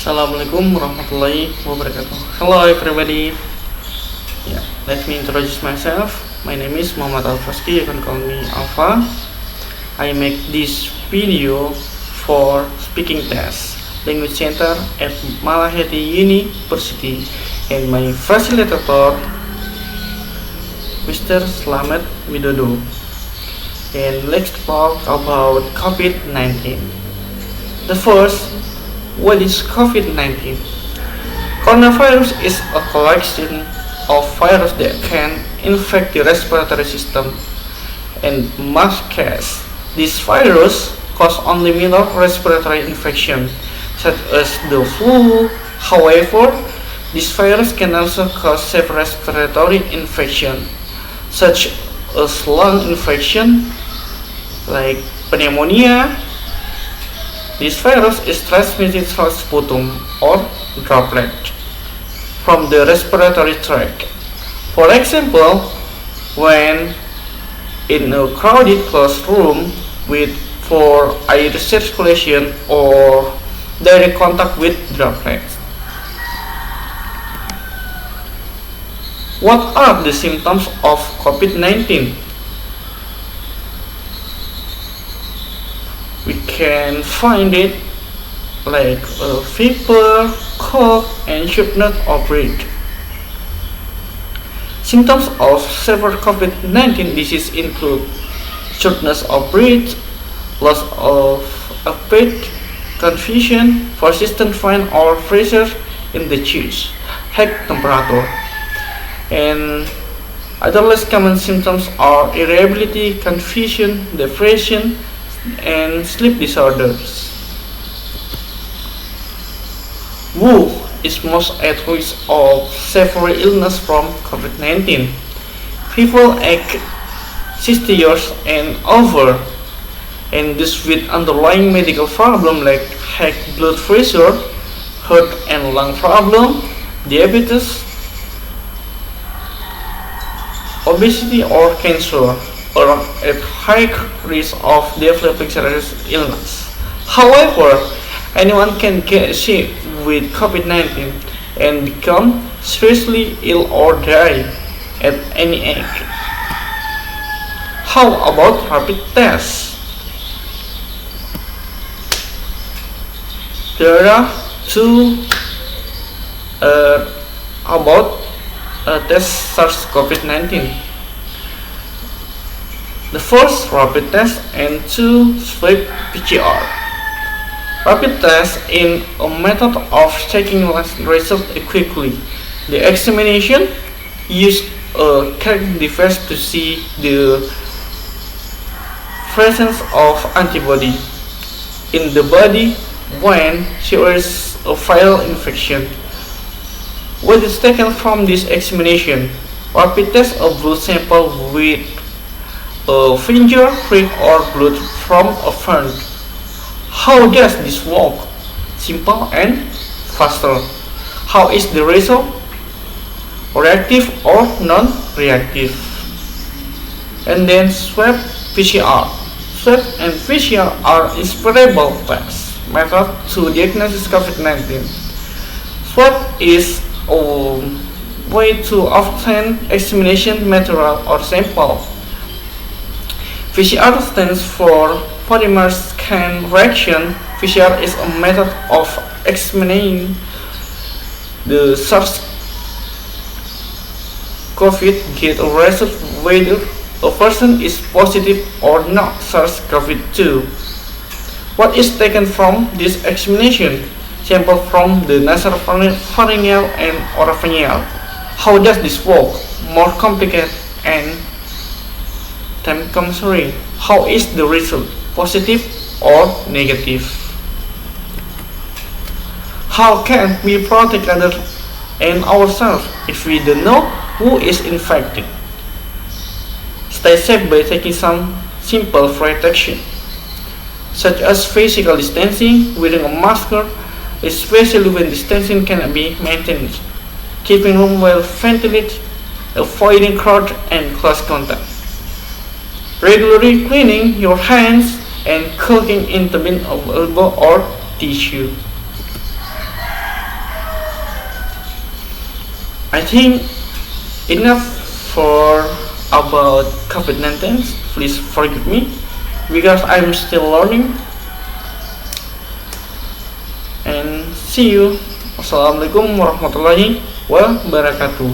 Assalamualaikum warahmatullahi wabarakatuh. Hello everybody. Let me introduce myself. My name is Muhammad Alfaski. You can call me Alfa. I make this video for speaking test language center at Malaheti University, and my facilitator Mr. Slamet Widodo. And let's talk about Covid-19. The first, what is Covid-19? Coronavirus is a collection of viruses that can infect the respiratory system and most cases. This virus cause only minor respiratory infection, such as the flu. However, this virus can also cause severe respiratory infection, such as lung infection, like pneumonia. This virus is transmitted through sputum or droplet from the respiratory tract. For example, when in a crowded classroom with poor air circulation or direct contact with droplets. What are the symptoms of COVID-19? We can find it like a fever, cough, and shortness of breath. Symptoms of severe COVID-19 disease include shortness of breath, loss of appetite, confusion, persistent pain or pressure in the chest, high temperature, and other less common symptoms are irritability, confusion, depression, and sleep disorders. Who is most at risk of severe illness from COVID-19? People aged 60 years and over, and those with underlying medical problem like high blood pressure, heart and lung problem, diabetes, obesity or cancer, are at high risk of developing serious illness. However, anyone can get sick with COVID-19 and become seriously ill or die at any age. How about rapid tests? There are two about test SARS-CoV-19. The first, rapid test, and two, swab PCR. Rapid test is a method of checking results quickly. The examination uses a CAG device to see the presence of antibody in the body when there is a viral infection. What is taken from this examination? Rapid test a blood sample with a finger prick or blood from a friend. How does this work? Simple and faster. How is the result? Reactive or non-reactive? And then swab PCR. Swab and PCR are inseparable test method to diagnose COVID-19. Swab is a way to obtain examination material or sample. PCR stands for polymer chain reaction. PCR is a method of examining the SARS-CoV get a result whether a person is positive or not SARS-CoV-2. What is taken from this examination? Sample from the nasopharyngeal and oropharyngeal. How does this work? More complicated and time-consuming. How is the result? Positive or negative? How can we protect others and ourselves if we don't know who is infected? Stay safe by taking some simple protection, such as physical distancing, wearing a mask, especially when distancing cannot be maintained, keeping room well ventilated, avoiding crowd and close contact. Regularly cleaning your hands and cooking in the bin of elbow or tissue. I think enough for about COVID-19. Please forgive me because I'm still learning. And see you. Assalamualaikum warahmatullahi wabarakatuh.